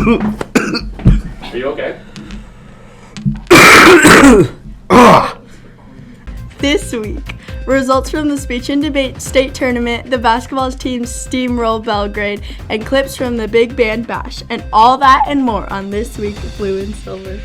Are you okay? This week, results from the speech and debate state tournament, the basketball team steamrolled Belgrade, and clips from the Big Band Bash, and all that and more on This Week of Blue and Silver.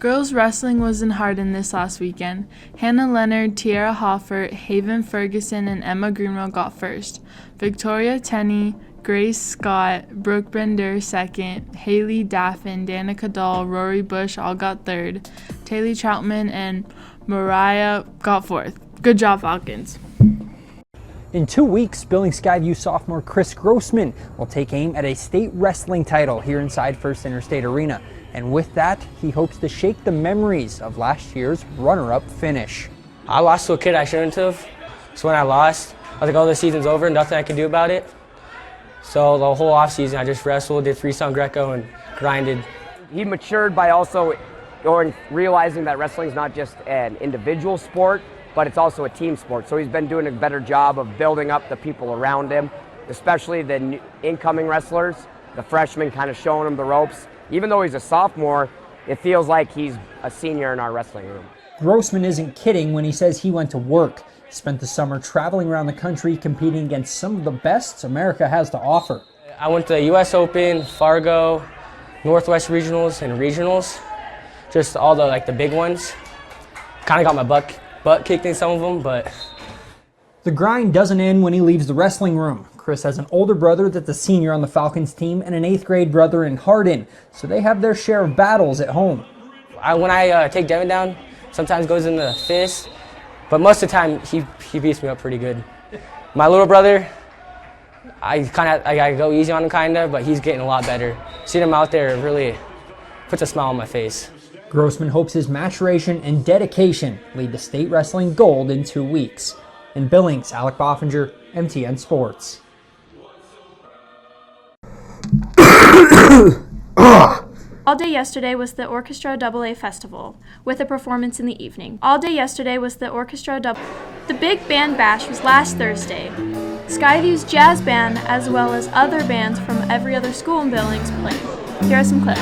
Girls wrestling was in Hardin this last weekend. Hannah Leonard, Tiara Hoffert, Haven Ferguson, and Emma Greenwell got first. Victoria Tenney, Grace Scott, Brooke Bender second, Haley Daffin, Danica Dahl, Rory Bush all got third. Taylor Troutman and Mariah got fourth. Good job, Falcons. In 2 weeks, Billings Skyview sophomore Chris Grossman will take aim at a state wrestling title here inside First Interstate Arena. And with that, he hopes to shake the memories of last year's runner-up finish. I lost to a kid I shouldn't have. So when I lost, I was like, oh, the season's over, nothing I can do about it. So the whole off-season, I just wrestled, did freestyle Greco, and grinded. He matured by also realizing that wrestling is not just an individual sport, but it's also a team sport. So he's been doing a better job of building up the people around him, especially the incoming wrestlers, the freshmen kind of showing him the ropes. Even though he's a sophomore, it feels like he's a senior in our wrestling room. Grossman isn't kidding when he says he went to work. He spent the summer traveling around the country competing against some of the best America has to offer. I went to the U.S. Open, Fargo, Northwest Regionals, and Regionals. Just all the big ones. Kind of got my butt kicked in some of them, but... The grind doesn't end when he leaves the wrestling room. Chris has an older brother that's a senior on the Falcons team and an 8th grade brother in Hardin, so they have their share of battles at home. When I take Devin down, sometimes goes in the fist, but most of the time he beats me up pretty good. My little brother, I go easy on him kinda, but he's getting a lot better. Seeing him out there really puts a smile on my face. Grossman hopes his maturation and dedication lead to state wrestling gold in 2 weeks. In Billings, Alec Boffinger, MTN Sports. All day yesterday was the Orchestra AA Festival, with a performance in the evening. All day yesterday was the Orchestra The Big Band Bash was last Thursday. Skyview's jazz band, as well as other bands from every other school in Billings, played. Here are some clips.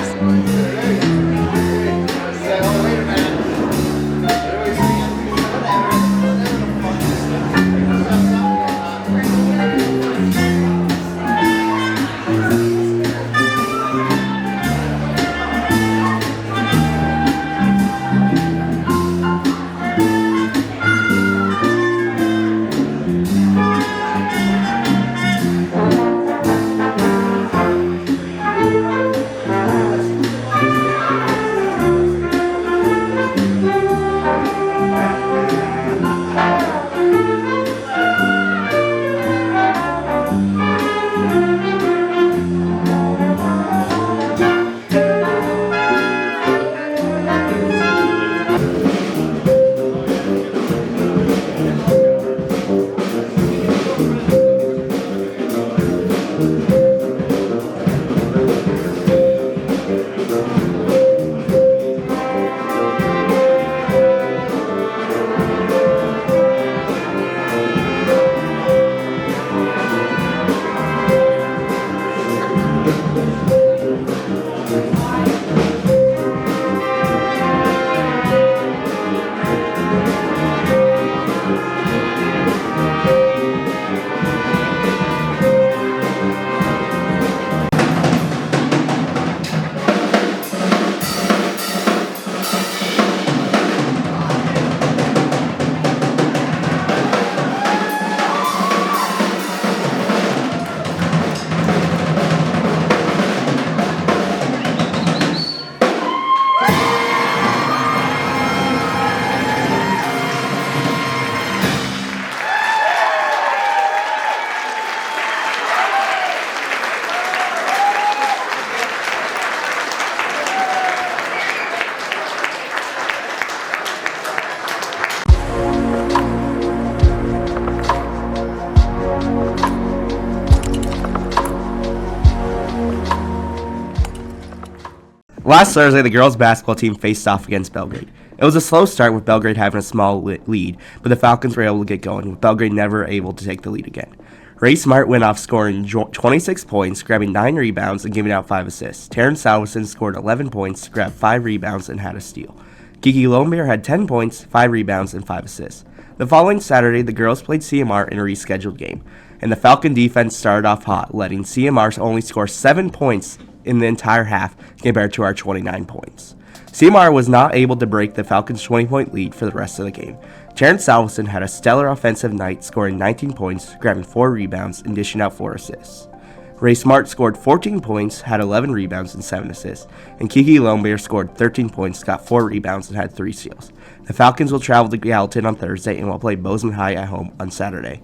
Last Thursday, the girls' basketball team faced off against Belgrade. It was a slow start with Belgrade having a small lead, but the Falcons were able to get going, with Belgrade never able to take the lead again. Ray Smart went off scoring 26 points, grabbing 9 rebounds and giving out 5 assists. Terrence Salveson scored 11 points, grabbed 5 rebounds, and had a steal. Kiki Lombeer had 10 points, 5 rebounds, and 5 assists. The following Saturday, the girls played CMR in a rescheduled game, and the Falcon defense started off hot, letting CMR only score 7 points in the entire half compared to our 29 points. CMR was not able to break the Falcons' 20-point lead for the rest of the game. Terrence Salveson had a stellar offensive night, scoring 19 points, grabbing 4 rebounds, and dishing out 4 assists. Ray Smart scored 14 points, had 11 rebounds, and 7 assists, and Kiki Lombeer scored 13 points, got 4 rebounds, and had 3 steals. The Falcons will travel to Gallatin on Thursday and will play Bozeman High at home on Saturday.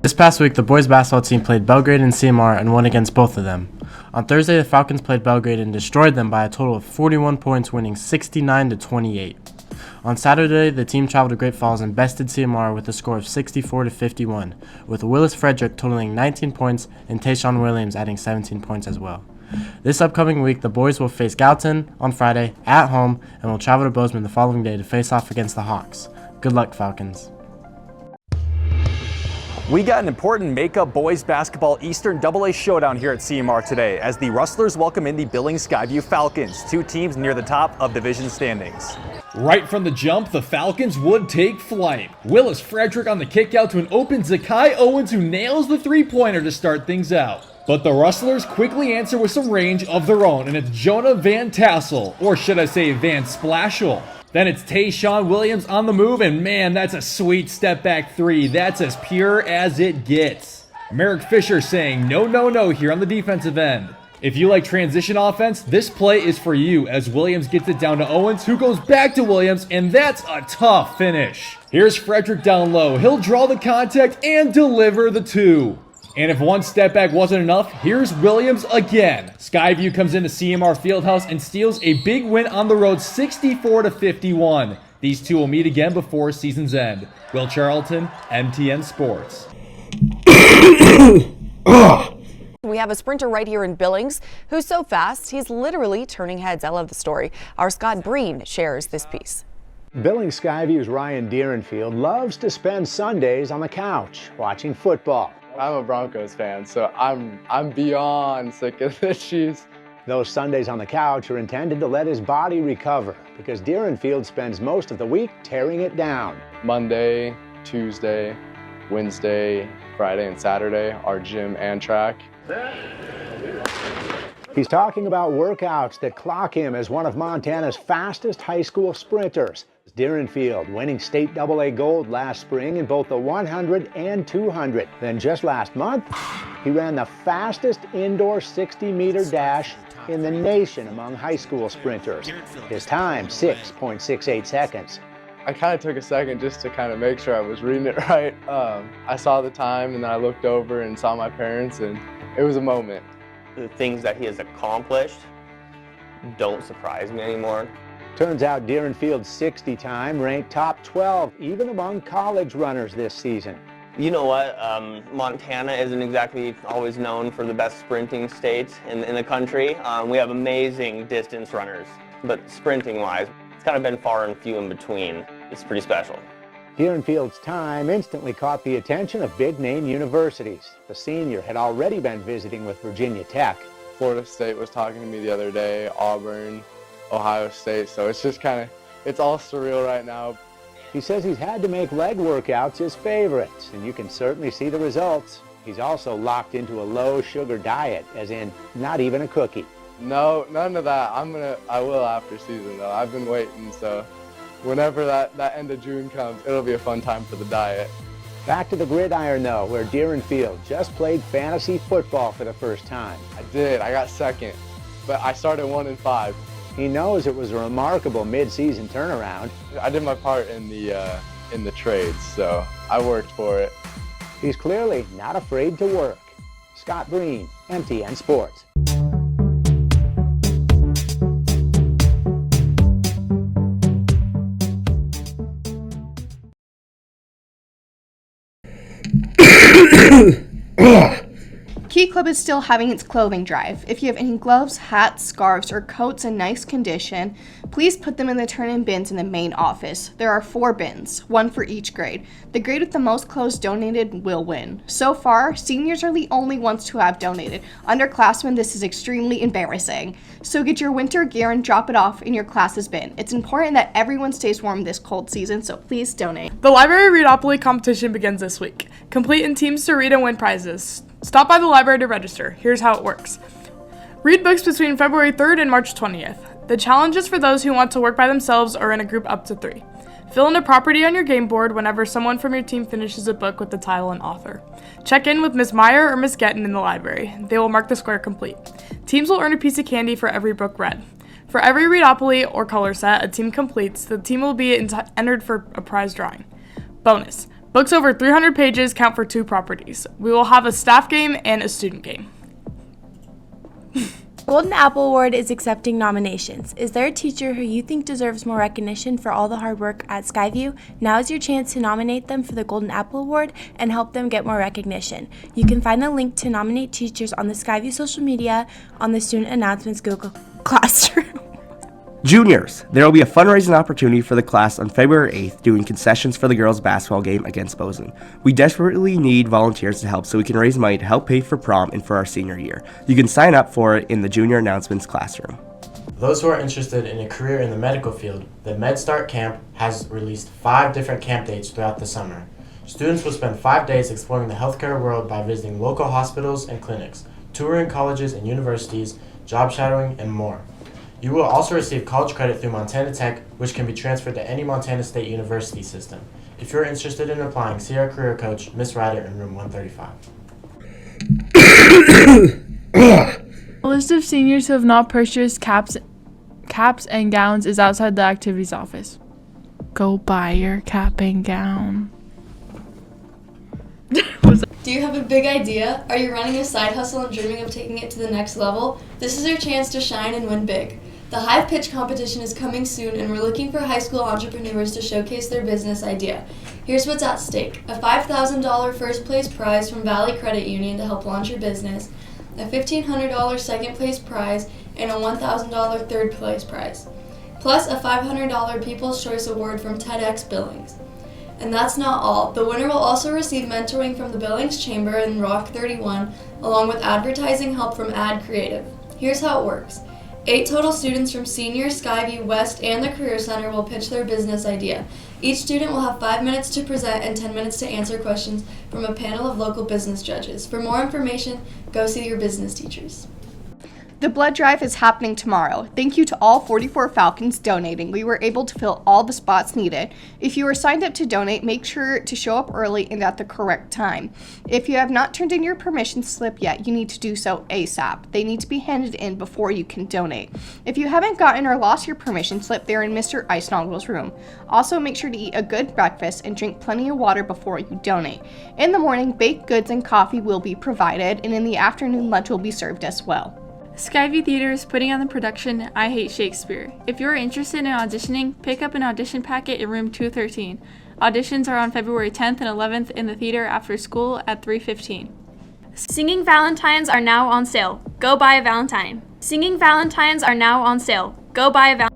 This past week, the boys basketball team played Belgrade and CMR and won against both of them. On Thursday, the Falcons played Belgrade and destroyed them by a total of 41 points, winning 69-28. On Saturday, the team traveled to Great Falls and bested CMR with a score of 64-51, with Willis Frederick totaling 19 points and Tayshawn Williams adding 17 points as well. This upcoming week, the boys will face Gallatin on Friday at home and will travel to Bozeman the following day to face off against the Hawks. Good luck, Falcons. We got an important makeup boys basketball Eastern AA showdown here at CMR today as the Rustlers welcome in the Billings Skyview Falcons, 2 teams near the top of division standings. Right from the jump, the Falcons would take flight. Willis Frederick on the kick out to an open Zakai Owens who nails the three-pointer to start things out. But the Rustlers quickly answer with some range of their own, and it's Jonah Van Tassel, or should I say Van Splashel. Then it's Tayshawn Williams on the move, and man, that's a sweet step-back 3. That's as pure as it gets. Merrick Fisher saying no, no, no here on the defensive end. If you like transition offense, this play is for you as Williams gets it down to Owens, who goes back to Williams, and that's a tough finish. Here's Frederick down low. He'll draw the contact and deliver the 2. And if one step back wasn't enough, here's Williams again. Skyview comes into CMR Fieldhouse and steals a big win on the road 64-51. These two will meet again before season's end. Will Charlton, MTN Sports. We have a sprinter right here in Billings who's so fast he's literally turning heads. I love the story. Our Scott Breen shares this piece. Billings Skyview's Ryan Deerenfield loves to spend Sundays on the couch watching football. I'm a Broncos fan, so I'm beyond sick of the Chiefs. Those Sundays on the couch are intended to let his body recover because Deerenfield spends most of the week tearing it down. Monday, Tuesday, Wednesday, Friday, and Saturday are gym and track. He's talking about workouts that clock him as one of Montana's fastest high school sprinters. Deerenfield winning state AA gold last spring in both the 100 and 200. Then just last month, he ran the fastest indoor 60-meter dash in the nation among high school sprinters. His time, 6.68 seconds. I kind of took a second just to kind of make sure I was reading it right. I saw the time and then I looked over and saw my parents and it was a moment. The things that he has accomplished don't surprise me anymore. Turns out Deerenfield's 60 time ranked top 12 even among college runners this season. You know what? Montana isn't exactly always known for the best sprinting state in the country. We have amazing distance runners, but sprinting-wise, it's kind of been far and few in between. It's pretty special. Deerenfield's time instantly caught the attention of big-name universities. The senior had already been visiting with Virginia Tech. Florida State was talking to me the other day, Auburn, Ohio State, so it's just kind of, it's all surreal right now. He says he's had to make leg workouts his favorites, and you can certainly see the results. He's also locked into a low-sugar diet, as in not even a cookie. No, none of that. I will after season, though. I've been waiting, so whenever that end of June comes, it'll be a fun time for the diet. Back to the gridiron, though, where Deerenfield just played fantasy football for the first time. I did. I got second, but I started 1-5. He knows it was a remarkable mid-season turnaround. I did my part in the trades, so I worked for it. He's clearly not afraid to work. Scott Breen, MTN Sports. Key Club is still having its clothing drive. If you have any gloves, hats, scarves, or coats in nice condition, please put them in the turn-in bins in the main office. There are 4 bins, 1 for each grade. The grade with the most clothes donated will win. So far, seniors are the only ones to have donated. Underclassmen, this is extremely embarrassing. So get your winter gear and drop it off in your class's bin. It's important that everyone stays warm this cold season, so please donate. The Library Readopoly competition begins this week. Complete in teams to read and win prizes. Stop by the library to register. Here's how it works. Read books between February 3rd and March 20th. The challenge is for those who want to work by themselves or in a group up to 3. Fill in a property on your game board whenever someone from your team finishes a book with the title and author. Check in with Ms. Meyer or Ms. Getton in the library. They will mark the square complete. Teams will earn a piece of candy for every book read. For every Readopoly or color set a team completes, the team will be entered for a prize drawing. Bonus. Books over 300 pages count for 2 properties. We will have a staff game and a student game. Golden Apple Award is accepting nominations. Is there a teacher who you think deserves more recognition for all the hard work at Skyview? Now is your chance to nominate them for the Golden Apple Award and help them get more recognition. You can find the link to nominate teachers on the Skyview social media on the Student Announcements Google Classroom. Juniors, there will be a fundraising opportunity for the class on February 8th doing concessions for the girls' basketball game against Bozeman. We desperately need volunteers to help so we can raise money to help pay for prom and for our senior year. You can sign up for it in the Junior Announcements classroom. Those who are interested in a career in the medical field, the MedStart Camp has released 5 different camp dates throughout the summer. Students will spend 5 days exploring the healthcare world by visiting local hospitals and clinics, touring colleges and universities, job shadowing, and more. You will also receive college credit through Montana Tech, which can be transferred to any Montana State University system. If you're interested in applying, see our career coach, Ms. Ryder, in room 135. A list of seniors who have not purchased caps and gowns is outside the activities office. Go buy your cap and gown. Do you have a big idea? Are you running a side hustle and dreaming of taking it to the next level? This is your chance to shine and win big. The Hive Pitch competition is coming soon, and we're looking for high school entrepreneurs to showcase their business idea. Here's what's at stake: a $5,000 first place prize from Valley Credit Union to help launch your business, a $1,500 second place prize, and a $1,000 third place prize, plus a $500 People's Choice Award from TEDx Billings. And that's not all. The winner will also receive mentoring from the Billings Chamber and Rock 31, along with advertising help from Ad Creative. Here's how it works. 8 total students from Senior, Skyview, West, and the Career Center will pitch their business idea. Each student will have 5 minutes to present and 10 minutes to answer questions from a panel of local business judges. For more information, go see your business teachers. The blood drive is happening tomorrow. Thank you to all 44 Falcons donating. We were able to fill all the spots needed. If you are signed up to donate, make sure to show up early and at the correct time. If you have not turned in your permission slip yet, you need to do so ASAP. They need to be handed in before you can donate. If you haven't gotten or lost your permission slip, they're in Mr. Eisnoggle's room. Also, make sure to eat a good breakfast and drink plenty of water before you donate. In the morning, baked goods and coffee will be provided, and in the afternoon, lunch will be served as well. Skyview Theater is putting on the production I Hate Shakespeare. If you're interested in auditioning, pick up an audition packet in room 213. Auditions are on February 10th and 11th in the theater after school at 3:15. Singing Valentines are now on sale. Go buy a Valentine. Singing Valentines are now on sale. Go buy a Valentine.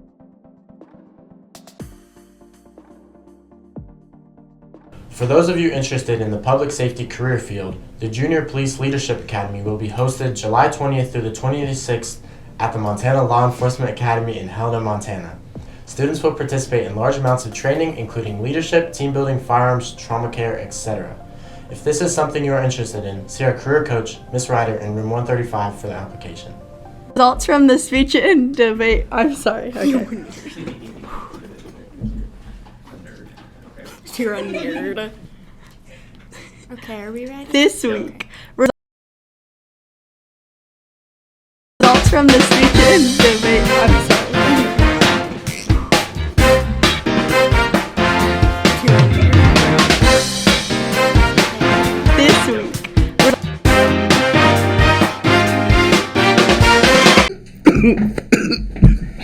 For those of you interested in the public safety career field, the Junior Police Leadership Academy will be hosted July 20th through the 26th at the Montana Law Enforcement Academy in Helena, Montana. Students will participate in large amounts of training, including leadership, team building, firearms, trauma care, etc. If this is something you are interested in, see our career coach, Ms. Ryder, in room 135 for the application. Results from the speech and debate. I'm sorry. Okay. You're a nerd. Okay, are we ready? This week. Results from the speech and debate. I'm sorry. This week.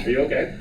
Are you okay?